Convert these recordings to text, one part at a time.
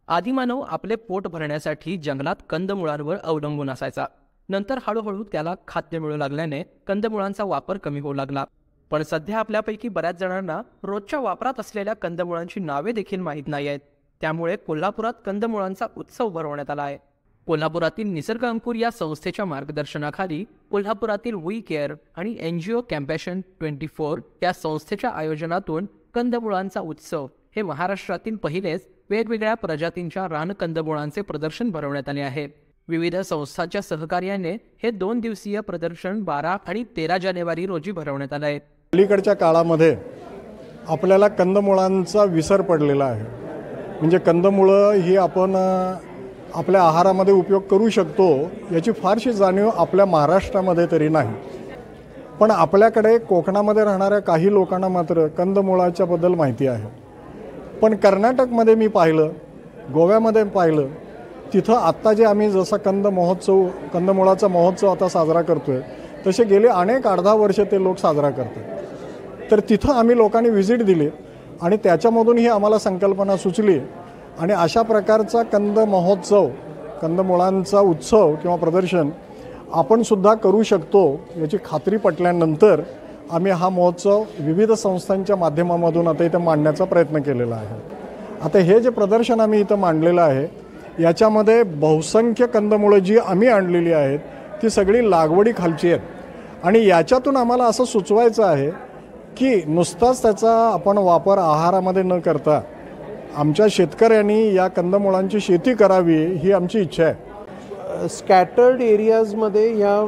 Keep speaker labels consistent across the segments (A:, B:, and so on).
A: आदिमानव आपले पोट भरण्यासाठी जंगलात कंदमुळांवर अवलंबून असायचा. नंतर हळूहळू त्याला खाद्य मिळू लागल्याने कंदमुळांचा वापर कमी होऊ लागला. पण सध्या आपल्यापैकी बऱ्याच जणांना रोजच्या वापरात असलेल्या कंदमुळांची नावे देखील माहीत नाही आहेत. त्यामुळे कोल्हापुरात कंदमुळांचा उत्सव भरवण्यात आला आहे. कोल्हापुरातील निसर्ग अंकुर या संस्थेच्या मार्गदर्शनाखाली कोल्हापुरातील वी केअर आणि NGO कॅम्पॅशन 24 या संस्थेच्या आयोजनातून कंदमुळांचा उत्सव हे महाराष्ट्रातील पहिलेच वेगवेगळ्या प्रजातींच्या रानकंदमुळांचे प्रदर्शन भरवण्यात आले आहे. विविध संस्थांच्या सहकार्याने हे 2 दिवसीय प्रदर्शन 12 आणि 13 जानेवारी रोजी भरवण्यात आले आहे.
B: अलीकडच्या काळामध्ये आपल्याला कंदमुळांचा विसर पडलेला आहे. म्हणजे कंदमुळं ही आपण आपल्या आहारामध्ये उपयोग करू शकतो याची फारशी जाणीव आपल्या महाराष्ट्रामध्ये तरी नाही. पण आपल्याकडे कोकणामध्ये राहणाऱ्या काही लोकांना मात्र कंदमुळाच्या बद्दल माहिती आहे. पण कर्नाटकमध्ये मी पाहिलं, गोव्यामध्ये पाहिलं, तिथं आत्ता जे आम्ही जसा कंदमुळाचा महोत्सव आता साजरा करतो आहे तसे गेले अनेक 18 वर्ष ते लोक साजरा करतात. तर तिथं आम्ही लोकांनी व्हिजिट दिली आणि त्याच्यामधून ही आम्हाला संकल्पना सुचली आणि अशा प्रकारचा कंद महोत्सव, कंदमुळांचा उत्सव किंवा प्रदर्शन आपण सुद्धा करू शकतो याची खात्री पटल्यानंतर आम्ही हा महोत्सव विविध संस्थांच्या माध्यमामधून आता इथं मांडण्याचा प्रयत्न केलेला आहे. आता हे जे प्रदर्शन आम्ही इथं मांडलेलं आहे याच्यामध्ये बहुसंख्य कंदमुळं जी आम्ही आणलेली आहेत ती सगळी लागवडीखालची आहेत आणि याच्यातून आम्हाला असं सुचवायचं आहे की नुसताच त्याचा आपण वापर आहारामध्ये न करता आमच्या शेतकऱ्यांनी या कंदमुळांची शेती करावी ही आमची इच्छा आहे.
C: स्कॅटर्ड एरियाजमध्ये ह्या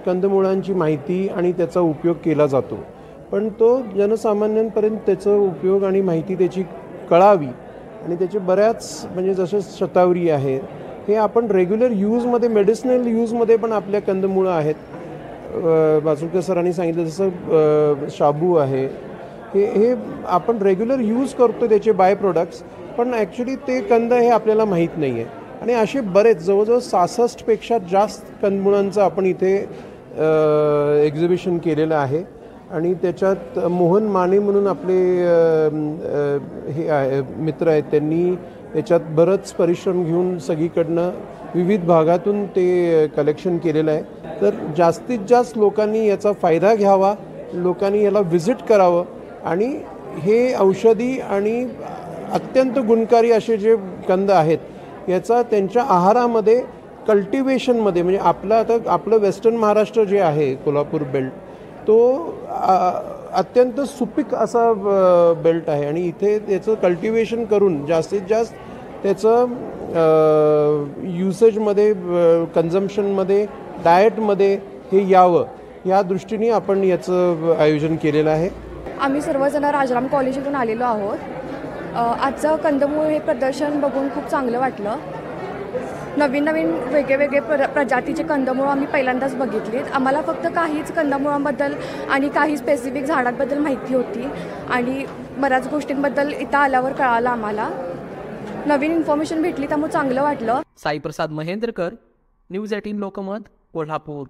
C: कंदमुळांची माहिती आणि त्याचा उपयोग केला जातो, पण तो जनसामान्यांपर्यंत त्याचा उपयोग आणि माहिती त्याची कळावी आणि त्याचे बऱ्याच म्हणजे जसे शतावरी आहे हे आपण रेग्युलर यूजमध्ये, मेडिसिनल यूजमध्ये पण आपल्या कंदमुळं आहेत. बाजूळकर सरांनी सांगितलं जसं शाबू आहे, हे आपण रेग्युलर यूज करतो त्याचे बाय प्रोडक्ट्स, पण ॲक्च्युली ते कंद हे आपल्याला माहीत नाही आहे. आणि असे बरेच जवळजवळ 66पेक्षा जास्त कंदमुळांचं आपण इथे एक्झिबिशन केलेलं आहे. आणि त्याच्यात मोहन माने म्हणून आपले हे आहे मित्र आहेत, त्यांनी याच्यात बरंच परिश्रम घेऊन सगळीकडनं विविध भागातून ते कलेक्शन केलेलं आहे. तर जास्तीत जास्त लोकांनी याचा फायदा घ्यावा, लोकांनी याला व्हिजिट करावं आणि हे औषधी आणि अत्यंत गुणकारी असे जे कंद आहेत याचा त्यांच्या आहारामध्ये, कल्टिवेशनमध्ये, म्हणजे आपलं वेस्टर्न महाराष्ट्र जे आहे कोल्हापूर बेल्ट तो अत्यंत सुपीक असा बेल्ट आहे आणि इथे त्याचं कल्टिवेशन करून जास्तीत जास्त त्याचं युसेजमध्ये, कन्झम्पशनमध्ये, डाएटमध्ये हे यावं या दृष्टीने आपण याचं आयोजन केलेलं आहे.
D: आम्ही सर्वजण राजाराम कॉलेजवरून आलेलो आहोत. आजचं कंदमूळ हे प्रदर्शन बघून खूप चांगलं वाटलं. नवीन वेगळे प्रजातीचे कंदमुळं आम्ही पहिल्यांदाच बघितलीत. आम्हाला फक्त काहीच कंदमुळांबद्दल आणि काही स्पेसिफिक झाडांबद्दल माहिती होती आणि बऱ्याच गोष्टींबद्दल इथं आल्यावर कळालं. आम्हाला नवीन इन्फॉर्मेशन भेटली त्यामुळे चांगलं वाटलं.
A: साईप्रसाद महेंद्रकर, न्यूज 18 लोकमत, कोल्हापूर.